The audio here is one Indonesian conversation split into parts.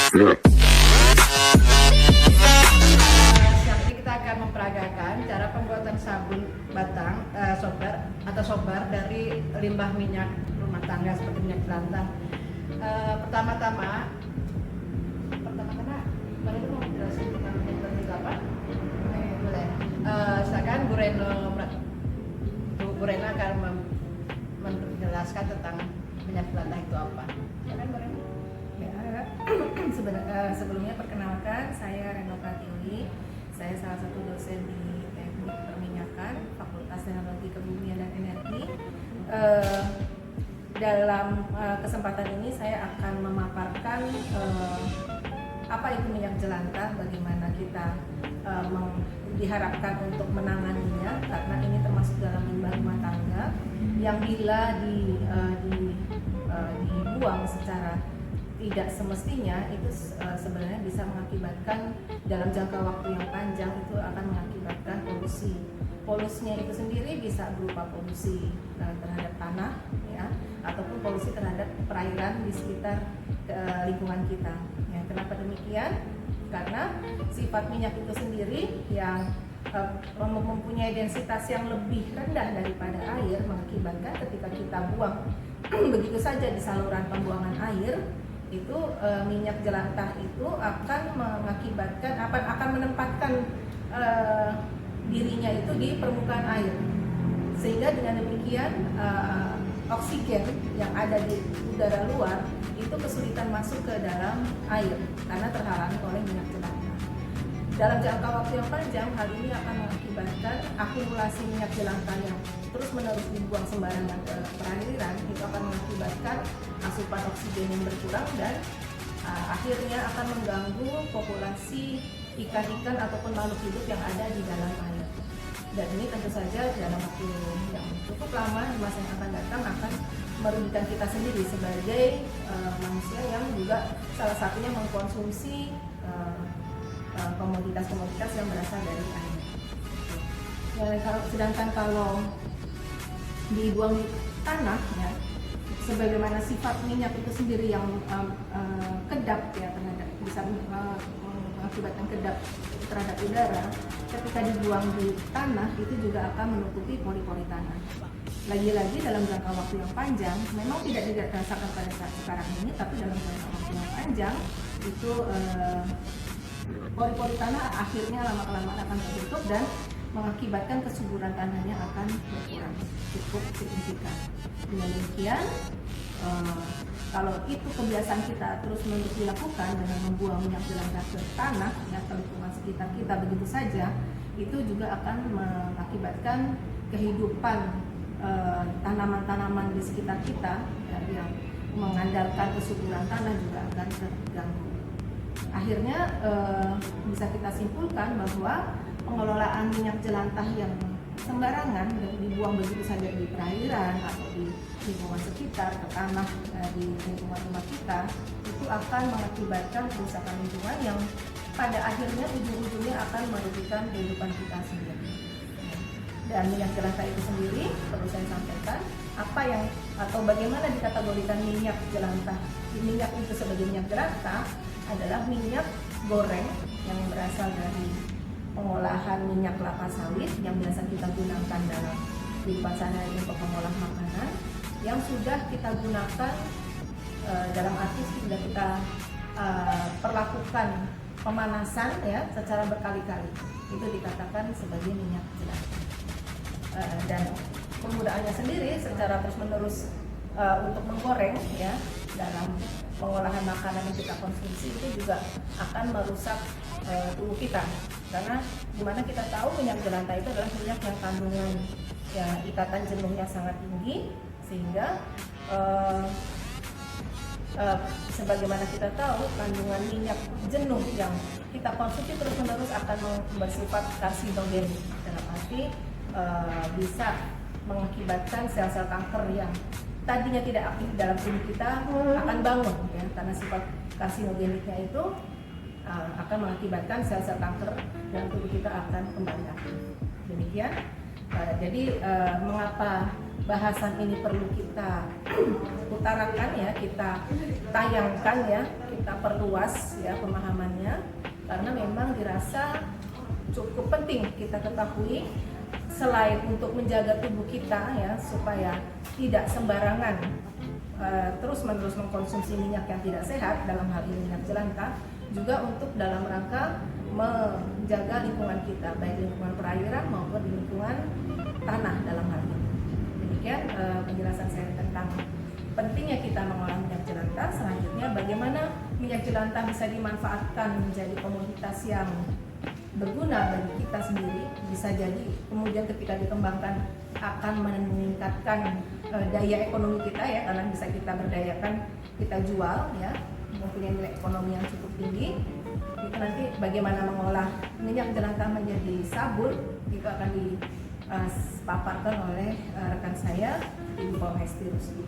Nanti kita akan memperagakan cara pembuatan sabun batang sobar dari limbah minyak rumah tangga seperti minyak jelantah. Pertama-tama, boleh dulu mau jelasin tentang minyak jelantah itu apa? Boleh. Silakan Bu Reno akan menjelaskan tentang minyak jelantah itu apa. Silakan Bu Reno. Sebelumnya perkenalkan, saya Reno Pratiwi. Saya salah satu dosen di Teknik Perminyakan, Fakultas Teknologi Kebumian dan Energi. Dalam kesempatan ini saya akan memaparkan apa itu minyak jelantah, bagaimana kita diharapkan untuk menanganinya, karena ini termasuk dalam limbah rumah tangga yang bila dibuang secara tidak semestinya itu sebenarnya bisa mengakibatkan dalam jangka waktu yang panjang itu akan mengakibatkan polusi. Polusinya itu sendiri bisa berupa polusi terhadap tanah, ya, ataupun polusi terhadap perairan di sekitar lingkungan kita. Ya, kenapa demikian? Karena sifat minyak itu sendiri yang mempunyai densitas yang lebih rendah daripada air mengakibatkan ketika kita buang begitu saja di saluran pembuangan air, itu minyak jelantah itu akan mengakibatkan akan menempatkan dirinya itu di permukaan air, sehingga dengan demikian oksigen yang ada di udara luar itu kesulitan masuk ke dalam air karena terhalangi oleh minyak jelantah. Dalam jangka waktu yang panjang, hal ini akan mengakibatkan akumulasi minyak jelantah yang terus-menerus dibuang sembarangan ke perairan. Itu akan mengakibatkan asupan oksigen yang berkurang dan akhirnya akan mengganggu populasi ikan-ikan ataupun makhluk hidup yang ada di dalam air. Dan ini tentu saja dalam waktu yang cukup lama di masa yang akan datang akan merugikan kita sendiri sebagai manusia yang juga salah satunya mengkonsumsi komoditas-komoditas yang berasal dari air. Sedangkan kalau dibuang di tanah, ya, sebagaimana sifat minyak itu sendiri yang kedap, ya, bisa mengakibatkan kedap terhadap udara, ketika dibuang di tanah itu juga akan menutupi pori-pori tanah. Lagi-lagi dalam jangka waktu yang panjang, memang tidak dirasakan pada saat sekarang ini, tapi dalam jangka waktu yang panjang itu pori-pori tanah akhirnya lama-kelamaan akan tertutup dan mengakibatkan kesuburan tanahnya akan berkurang cukup signifikan. Dengan demikian, kalau itu kebiasaan kita terus-menerus dilakukan dengan membuang minyak jelantah ke tanah, ya, ke lingkungan sekitar kita begitu saja, itu juga akan mengakibatkan kehidupan tanaman-tanaman di sekitar kita, ya, yang mengandalkan kesuburan tanah juga akan terganggu. Akhirnya bisa kita simpulkan bahwa pengelolaan minyak jelantah yang sembarangan dan dibuang begitu saja di perairan atau di lingkungan sekitar, ke tanah di lingkungan rumah kita, itu akan mengakibatkan kerusakan lingkungan yang pada akhirnya ujung-ujungnya akan merugikan kehidupan kita sendiri. Dan minyak jelantah itu sendiri, perlu saya sampaikan, bagaimana dikategorikan minyak jelantah. Minyak itu sebagai minyak jelantah adalah minyak goreng yang berasal dari pengolahan minyak kelapa sawit yang biasa kita gunakan dalam kehidupan sehari-hari untuk mengolah makanan, yang sudah kita gunakan dalam arti sudah kita perlakukan pemanasan, ya, secara berkali-kali, itu dikatakan sebagai minyak jelantah. Dan penggunaannya sendiri secara terus-menerus untuk menggoreng, ya, dalam pengolahan makanan yang kita konsumsi itu juga akan merusak tubuh kita, karena dimana kita tahu minyak jelantah itu adalah minyak yang kandungan, ya, ikatan jenuhnya sangat tinggi, sehingga sebagaimana kita tahu kandungan minyak jenuh yang kita konsumsi terus-menerus akan bersifat karsinogen, dalam arti bisa mengakibatkan sel-sel kanker yang tadinya tidak aktif dalam tubuh kita akan bangun, ya, karena sifat karsinogeniknya itu akan mengakibatkan sel-sel kanker dalam tubuh kita akan kembali aktif. Demikian. Jadi mengapa bahasan ini perlu kita utarakan ya, kita tayangkan ya, kita perluas ya pemahamannya, karena memang dirasa cukup penting kita ketahui selain untuk menjaga tubuh kita ya supaya tidak sembarangan terus-menerus mengkonsumsi minyak yang tidak sehat, dalam hal ini minyak jelantah, juga untuk dalam rangka menjaga lingkungan kita, baik lingkungan perairan maupun lingkungan tanah dalam hal ini. Demikian penjelasan saya tentang pentingnya kita mengolah minyak jelantah. Selanjutnya, bagaimana minyak jelantah bisa dimanfaatkan menjadi komoditas yang berguna bagi kita sendiri, bisa jadi kemudian ketika dikembangkan akan meningkatkan daya ekonomi kita ya, karena bisa kita berdayakan, kita jual ya, mempunyai nilai ekonomi yang cukup tinggi. Itu nanti bagaimana mengolah minyak jelantah menjadi sabun itu akan dipaparkan oleh rekan saya Ibu Polhesti Rusdi.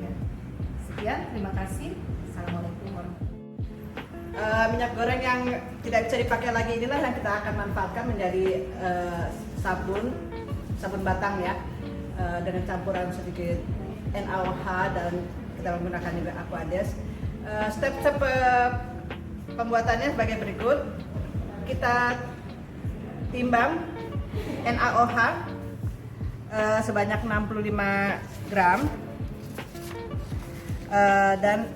Ya. Sekian, terima kasih. Assalamualaikum warahmatullahi wabarakatuh. Minyak goreng yang tidak bisa dipakai lagi inilah yang kita akan manfaatkan menjadi sabun batang ya, dengan campuran sedikit NaOH dan kita menggunakan juga Aquades. Step-step pembuatannya sebagai berikut. Kita timbang NaOH sebanyak 65 gram, dan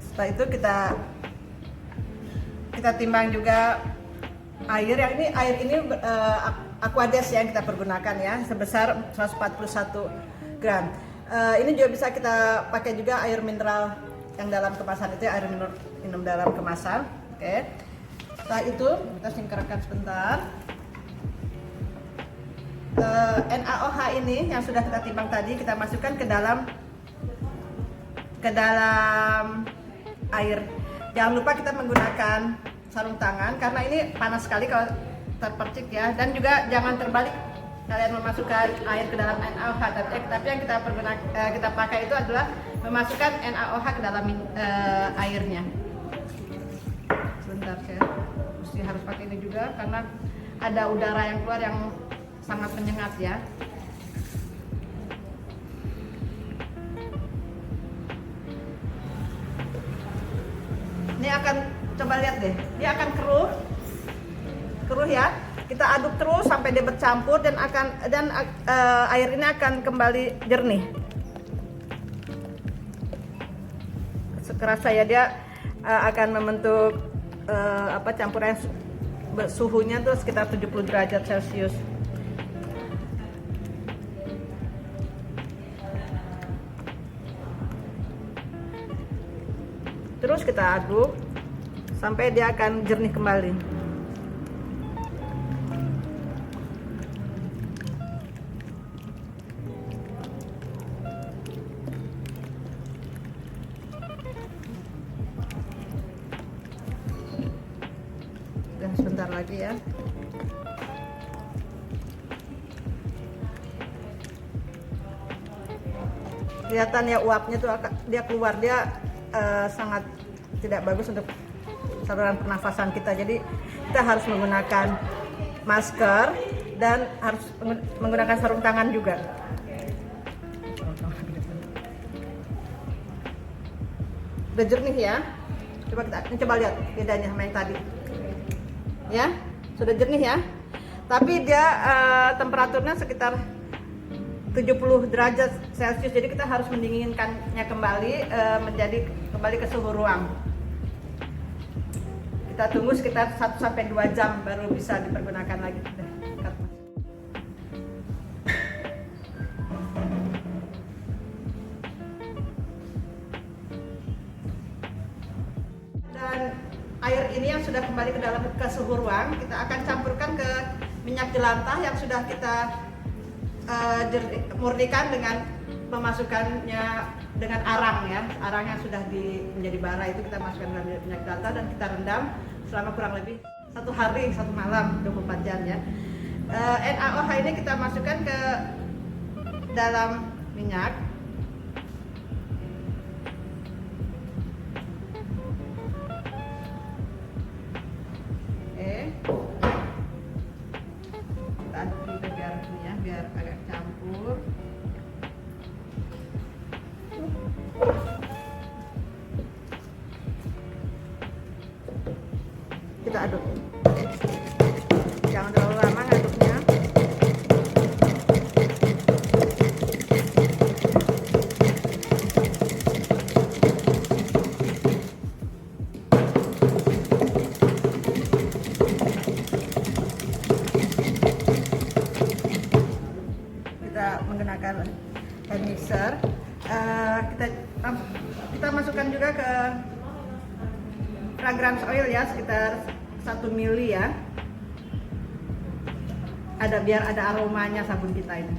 setelah itu kita timbang juga air. Yang ini air ini Aquades yang kita pergunakan ya, sebesar 141 gram. Ini juga bisa kita pakai juga air mineral yang dalam kemasan itu, air minum dalam kemasan. Oke. Setelah itu kita singkirkan sebentar. NaOH ini yang sudah kita timbang tadi kita masukkan ke dalam air. Jangan lupa kita menggunakan sarung tangan karena ini panas sekali kalau terpercik ya, dan juga jangan terbalik kalian memasukkan air ke dalam NaOH, tapi yang kita pakai itu adalah memasukkan NaOH ke dalam airnya. Sebentar, saya mesti harus pakai ini juga karena ada udara yang keluar yang sangat menyengat ya. Ini akan, coba lihat deh, dia akan keruh ya. Kita aduk terus sampai dia bercampur dan air ini akan kembali jernih. Sekeras saya dia akan membentuk campuran suhunya tuh sekitar 70 derajat Celcius. Terus kita aduk sampai dia akan jernih kembali. Dan sebentar lagi ya. Kelihatan ya uapnya tuh dia keluar, dia sangat tidak bagus untuk saluran pernafasan kita. Jadi kita harus menggunakan masker dan harus menggunakan sarung tangan juga. Udah jernih ya. Coba lihat bedanya sama yang tadi. Ya, sudah jernih ya. Tapi dia temperaturnya sekitar 70 derajat Celcius, jadi kita harus mendinginkannya kembali kembali ke suhu ruang. Kita tunggu sekitar 1-2 jam baru bisa dipergunakan lagi. Dan air ini yang sudah kembali ke suhu ruang, kita akan campurkan ke minyak jelantah yang sudah kita murnikan dengan memasukkannya dengan arang ya, arang yang sudah menjadi bara itu kita masukkan dalam minyak jelantah dan kita rendam selama kurang lebih 1 hari 1 malam 24 jam ya. NaOH ini kita masukkan ke dalam minyak. Kita aduk juga biar agak campur. kita aduk. Jangan terlalu lama ngaduknya. Kita menggunakan hand mixer. Kita masukkan juga ke fragrance oil ya, sekitar 1 mili ya. Biar ada aromanya sabun kita ini.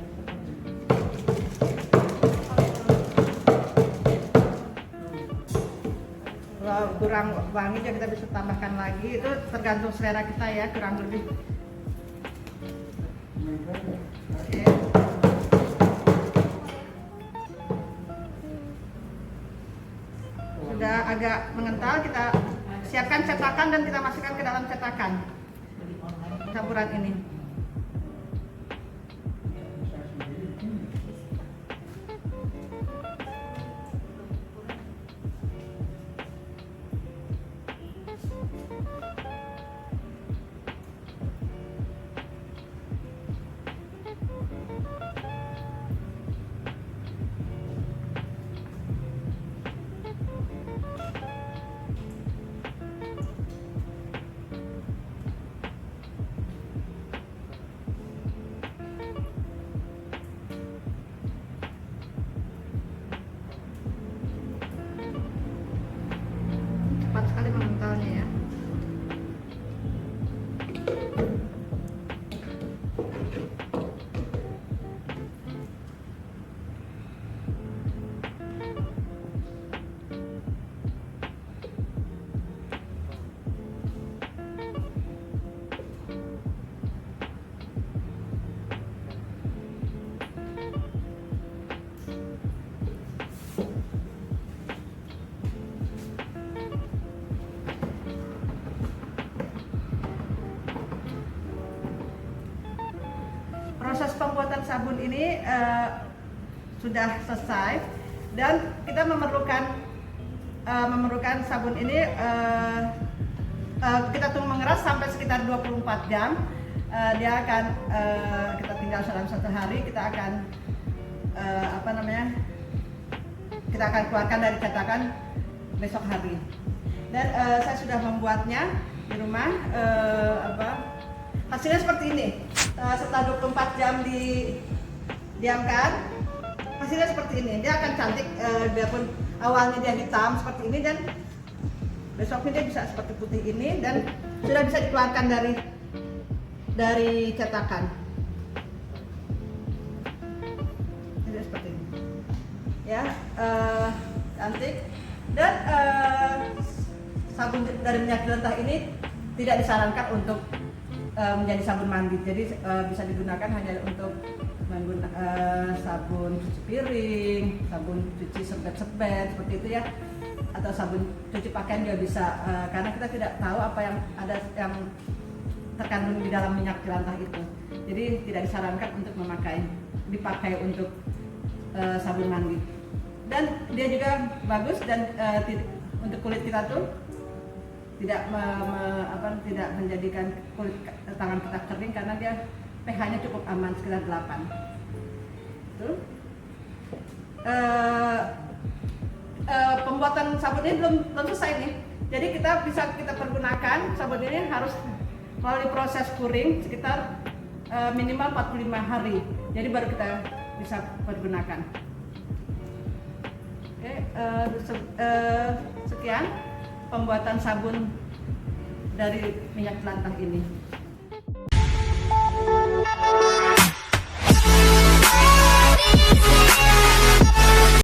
Kalau kurang wangi ya kita bisa tambahkan lagi, itu tergantung selera kita ya, kurang lebih. Oke. Sudah agak mengental, kita siapkan cetakan dan kita masukkan ke dalam cetakan campuran ini. Cepat sekali mengentalnya ya. Proses pembuatan sabun ini sudah selesai dan kita memerlukan sabun ini kita tunggu mengeras sampai sekitar 24 jam. Dia akan kita tinggal dalam 1 hari, kita akan kita akan keluarkan dari cetakan besok hari. Dan saya sudah membuatnya di rumah. Hasilnya seperti ini. Setelah 24 jam didiamkan, hasilnya seperti ini. Dia akan cantik, biarpun awalnya dia hitam seperti ini, dan besoknya dia bisa seperti putih ini, dan sudah bisa dikeluarkan dari cetakan. Jadi seperti ini. Ya, cantik. Dan sabun dari minyak jelantah ini tidak disarankan untuk menjadi sabun mandi, jadi bisa digunakan hanya untuk sabun cuci piring, sabun cuci sebet-sebet seperti itu ya, atau sabun cuci pakaian juga bisa, karena kita tidak tahu apa yang yang terkandung di dalam minyak jelantah itu, jadi tidak disarankan untuk dipakai untuk sabun mandi. Dan dia juga bagus dan untuk kulit kita tuh tidak tidak menjadikan kulit tangan kita kering, karena dia pH-nya cukup aman, sekitar 8. Tuh. Pembuatan sabun ini belum selesai nih. Jadi kita pergunakan sabun ini harus melalui proses kuring sekitar minimal 45 hari. Jadi baru kita bisa pergunakan. Oke, sekian pembuatan sabun dari minyak jelantah ini.